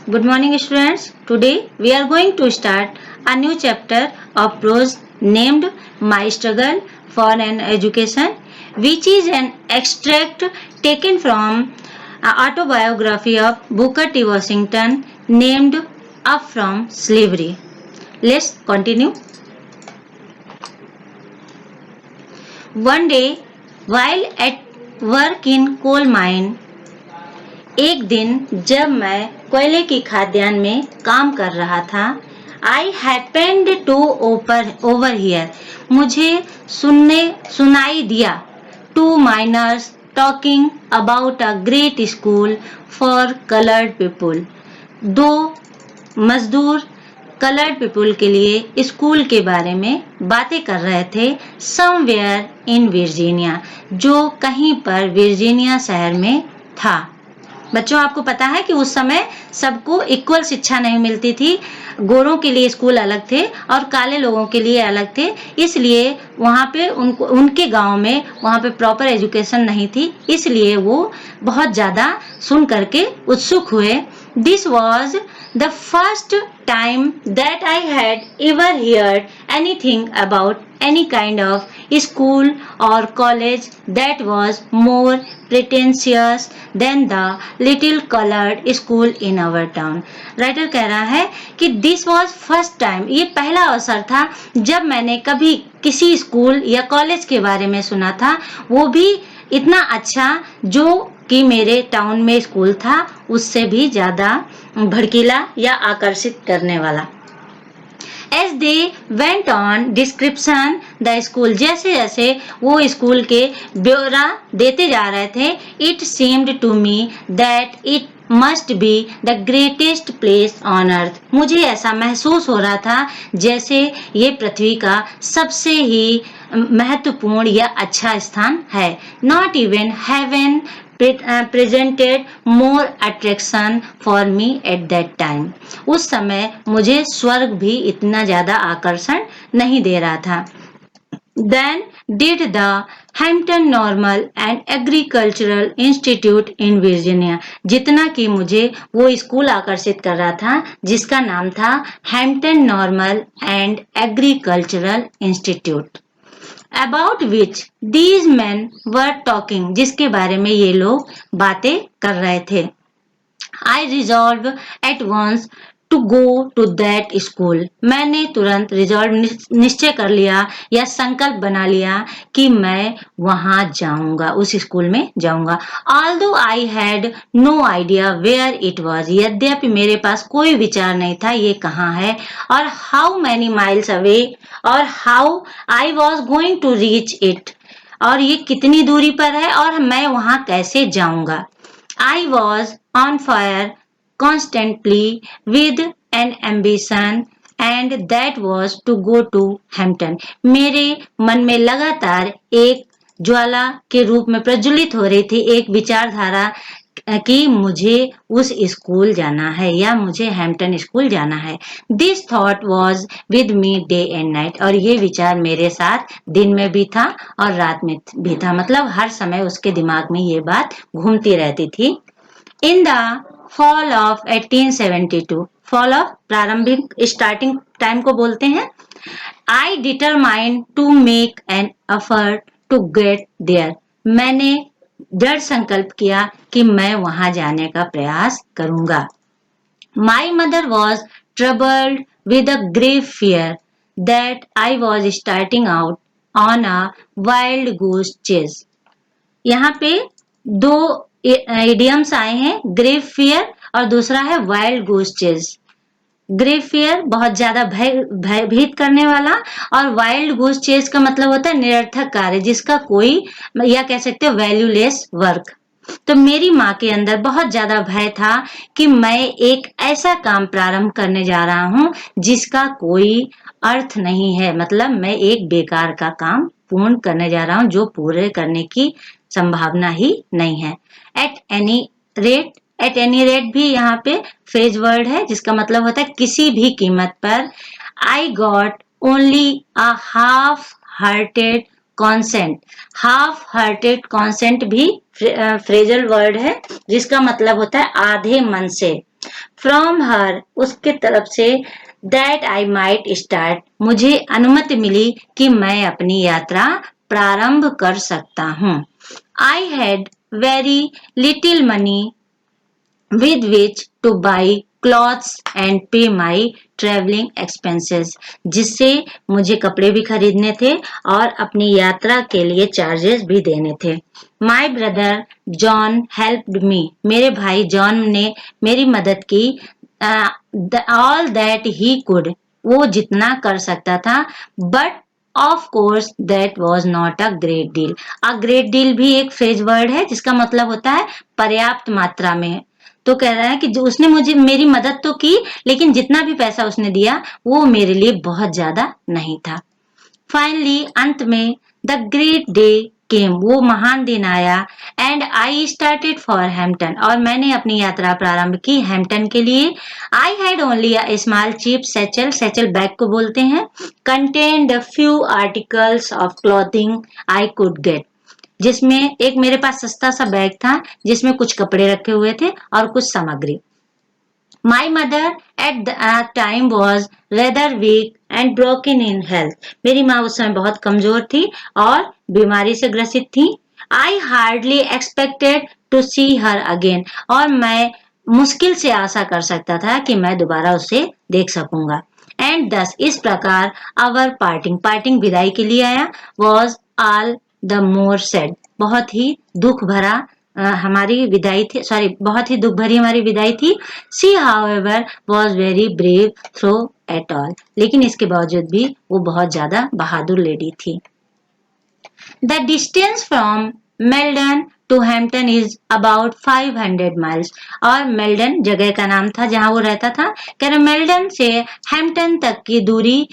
Good morning, students. Today we are going to start a new chapter of prose named My Struggle for an Education, which is an extract taken from an autobiography of Booker T. Washington named Up from Slavery. Let's continue. One day, while at work in coal mine, एक दिन जब मैं कोयले की खाद्यान्न में काम कर रहा था, आई हैपेंड टू ओवर हियर, मुझे सुनाई दिया to miners talking about a great school for coloured people. दो मजदूर कलर्ड पीपुल के लिए स्कूल के बारे में बातें कर रहे थे, समवेयर इन वर्जीनिया, जो कहीं पर वर्जीनिया शहर में था। बच्चों, आपको पता है कि उस समय सबको इक्वल शिक्षा नहीं मिलती थी। गोरों के लिए स्कूल अलग थे और काले लोगों के लिए अलग थे, इसलिए वहाँ पे उनके गांव में वहाँ पे प्रॉपर एजुकेशन नहीं थी, इसलिए वो बहुत ज़्यादा सुन करके उत्सुक हुए। This was the first time that I had ever heard anything about any kind of school or college that was more pretentious than the little colored school in our town. Writer कह रहा है कि this was first time, ये पहला अवसर था जब मैंने कभी किसी स्कूल या कॉलेज के बारे में सुना था, वो भी इतना अच्छा जो कि मेरे टाउन में स्कूल था उससे भी ज्यादा भड़कीला या आकर्षित करने वाला। As they went on description the school, जैसे जैसे वो स्कूल के ब्यौरा देते जा रहे थे, it seemed to me that it must be the greatest place on earth. मुझे ऐसा महसूस हो रहा था जैसे ये पृथ्वी का सबसे ही महत्वपूर्ण या अच्छा स्थान है। Not even heaven presented more attraction for me at that time. उस समय मुझे स्वर्ग भी इतना ज्यादा आकर्षण नहीं दे रहा था। Then did the Hampton Normal and Agricultural Institute in Virginia, जितना कि मुझे वो स्कूल आकर्षित कर रहा था जिसका नाम था Hampton Normal and Agricultural Institute, about which these men were talking, जिसके बारे में ये लोग बातें कर रहे थे। I resolved at once to go to that school. मैंने तुरंत निश्चय कर लिया या संकल्प बना लिया कि मैं वहां जाऊंगा, उस स्कूल में जाऊंगा। Although I had no idea where it was, यद्यपि मेरे पास कोई विचार नहीं था ये कहाँ है और how many miles away और how I was going to reach it, और ये कितनी दूरी पर है और मैं वहां कैसे जाऊंगा। I was on fire constantly with an ambition and that was to go to Hampton. मेरे मन में लगातार एक ज्वाला के रूप में प्रज्वलित हो रही थी एक विचारधारा कि मुझे उस स्कूल जाना है या मुझे हैम्पटन स्कूल जाना है। This thought was with me day and night, और ये विचार मेरे साथ दिन में भी था और रात में भी था, मतलब हर समय उसके दिमाग में ये बात घूमती रहती थी। In the fall of 1872, fall of प्रारंभिक स्टार्टिंग टाइम को बोलते हैं। I determined to make an effort to get there, मैंने दृढ़ संकल्प किया कि मैं वहां जाने का प्रयास करूंगा। My mother was troubled with a grave fear that I was starting out on a wild goose chase. यहाँ पे दो इडियम्स आए हैं, ग्रेव फियर और दूसरा है wild goose chase. Grave fear बहुत ज्यादा भयभीत करने वाला और वाइल्ड गूस चेज का मतलब होता है निरर्थक कार्य जिसका कोई या कह सकते हो वैल्यूलेस वर्क। तो मेरी माँ के अंदर बहुत ज्यादा भय था कि मैं एक ऐसा काम प्रारंभ करने जा रहा हूँ जिसका कोई अर्थ नहीं है, मतलब मैं एक बेकार का काम पूर्ण करने जा रहा हूँ जो पूरे करने की संभावना ही नहीं है। एट एनी रेट भी यहाँ पे फ्रेज वर्ड है जिसका मतलब होता है किसी भी कीमत पर। I got only a half hearted consent, half hearted consent भी फ्रेजल वर्ड है जिसका मतलब होता है आधे मन से, फ्रॉम हर, उसके तरफ से, दैट आई माइट स्टार्ट, मुझे अनुमति मिली कि मैं अपनी यात्रा प्रारंभ कर सकता हूँ। I had very little money with which to buy clothes and pay my traveling expenses, जिससे मुझे कपड़े भी खरीदने थे और अपनी यात्रा के लिए चार्जेस भी देने थे। My brother John helped me, मेरे भाई जॉन ने मेरी मदद की। All that he could, वो जितना कर सकता था, but of course that was not a great deal. A great deal भी एक फ्रेज वर्ड है जिसका मतलब होता है पर्याप्त मात्रा में। तो कह रहा है कि जो उसने मुझे मेरी मदद तो की, लेकिन जितना भी पैसा उसने दिया वो मेरे लिए बहुत ज्यादा नहीं था। फाइनली, अंत में, द ग्रेट डे केम, वो महान दिन आया। And I started for Hampton, और मैंने अपनी यात्रा प्रारंभ की हैम्पटन के लिए। I had only a small cheap satchel, satchel bag को बोलते हैं, contain the few articles of clothing I could get, जिसमें एक मेरे पास सस्ता सा बैग था जिसमें कुछ कपड़े रखे हुए थे और कुछ सामग्री। My mother at the time was rather weak and broken in health. मेरी माँ उस समय बहुत कमजोर थी और बीमारी से ग्रसित थी। I hardly expected to see her again. और मैं मुश्किल से आशा कर सकता था कि मैं दोबारा उसे देख सकूंगा। And thus, इस प्रकार our parting विदाई के लिए आया, was all the more sad. बहुत ही दुख भरा हमारी विदाई थी, सॉरी बहुत ही दुख भरी हमारी विदाई थी। She however was very brave through at all, लेकिन इसके बावजूद भी वो बहुत ज्यादा बहादुर लेडी थी। The distance from Meldon to Hampton is about 500 miles, और मेल्डन जगह का नाम था जहां वो रहता था। कह रहे मेल्डन से हैम्पटन तक की दूरी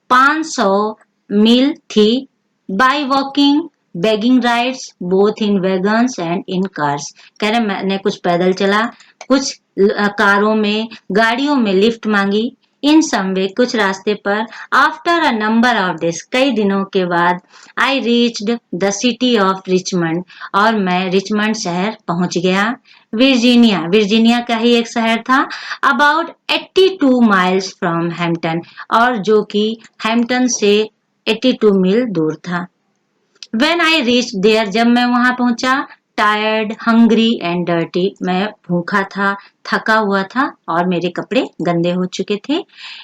500 मील थी। By walking, begging rides, both in wagons and in cars, कह रहे मैंने कुछ पैदल चला, कुछ कारों में, गाड़ियों में लिफ्ट मांगी। इन सम वे, कुछ रास्ते पर। After a number of days, कई दिनों के बाद, I reached the city of Richmond, और मैं रिचमंड शहर पहुंच गया। वर्जीनिया, वर्जीनिया का ही एक शहर था। अबाउट 82 माइल्स फ्रॉम हैम्पटन, और जो कि हैम्पटन से 82 मील दूर था। When I reached there, जब मैं वहां पहुंचा, टायर्ड, हंग्री एंड डर्टी, मैं भूखा था, थका हुआ था और मेरे कपड़े गंदे हो चुके थे।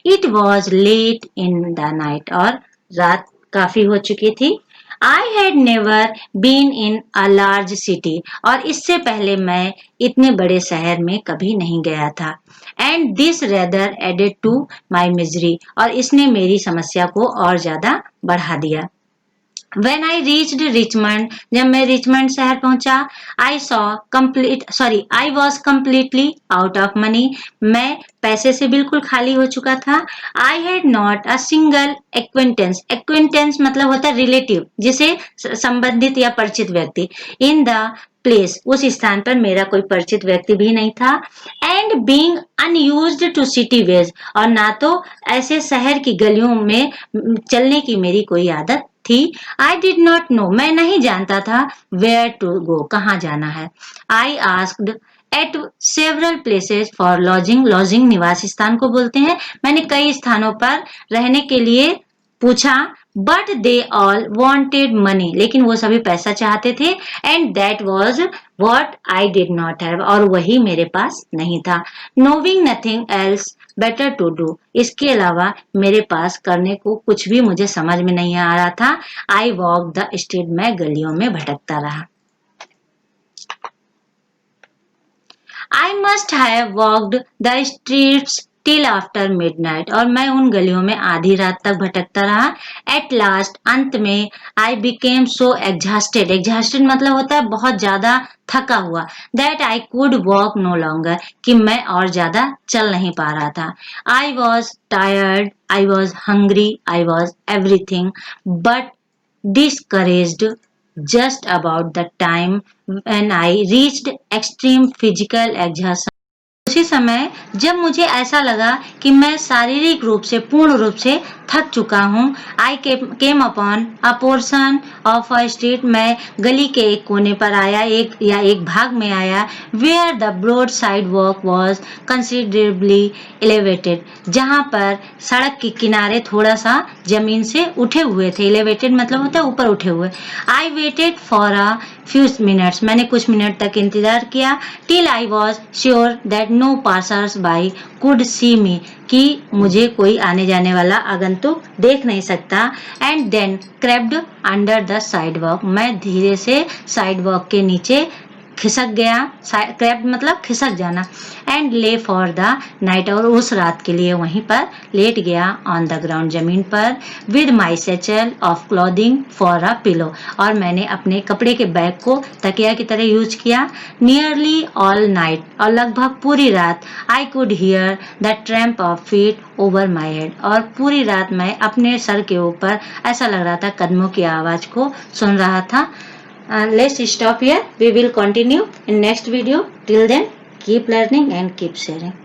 It was late in the night, और रात काफी हो चुकी थी। I had never been in a large city, और इससे पहले मैं इतने बड़े शहर में कभी नहीं गया था। And this rather added to my misery, और इसने मेरी समस्या को और ज्यादा बढ़ा दिया। When I reached Richmond, जब मैं रिचमंड शहर पहुंचा, I was completely out of money. मैं पैसे से बिल्कुल खाली हो चुका था। I had not a single acquaintance. Acquaintance मतलब होता है रिलेटिव, जिसे संबंधित या परिचित व्यक्ति। In the place, उस स्थान पर मेरा कोई परिचित व्यक्ति भी नहीं था। And being unused to city ways, और ना तो ऐसे शहर की गलियों में चलने की मेरी कोई आदत थी। आई डिड नॉट नो, मैं नहीं जानता था वेयर टू गो, कहाँ जाना है। I asked eight several places for lodging, lodging निवास स्थान को बोलते हैं। मैंने कई स्थानों पर रहने के लिए पूछा, but they all wanted money, लेकिन वो सभी पैसा चाहते थे। And that was what I did not have, और वही मेरे पास नहीं था। Knowing nothing else better to do, इसके अलावा मेरे पास करने को कुछ भी मुझे समझ में नहीं आ रहा था। आई वॉक द स्ट्रीट, मैं गलियों में भटकता रहा। I must have walked the streets till after midnight, और मैं उन गलियों में आधी रात तक भटकता रहा। At last, अंत में, I became so exhausted, exhausted मतलब होता है बहुत ज्यादा थका हुआ, that I could walk no longer, कि मैं और ज्यादा चल नहीं पा रहा था। I was tired, I was hungry, I was everything, but discouraged just about the time when I reached extreme physical exhaustion. उसी समय जब मुझे ऐसा लगा कि मैं शारीरिक रूप से पूर्ण रूप से थक चुका हूँ। I came upon a portion of a street, मैं गली के एक कोने पर आया, एक भाग में आया, where the broad side walk was considerably elevated, जहाँ पर सड़क के किनारे थोड़ा सा जमीन से उठे हुए थे। एलिवेटेड मतलब होता है ऊपर उठे हुए। I waited for a few minutes, मैंने कुछ मिनट तक इंतजार किया, till I was sure that no passers by could see me, कि मुझे कोई आने जाने वाला आगंतुक देख नहीं सकता। And then crept under the sidewalk, मैं धीरे से साइडवॉक के नीचे खिसक गया। क्रैप्ड मतलब खिसक जाना। एंड ले फॉर द नाइट, और उस रात के लिए वहीं पर लेट गया ऑन द ग्राउंड, जमीन पर, with my satchel of clothing for a pillow, और मैंने अपने कपड़े के बैग को तकिया की तरह यूज किया। नियरली ऑल नाइट, और लगभग पूरी रात, I could hear the tramp of feet over my head, और पूरी रात मैं अपने सर के ऊपर ऐसा लग रहा था कदमों की आवाज को सुन रहा था। Let's stop here. We will continue in next video. Till then, keep learning and keep sharing.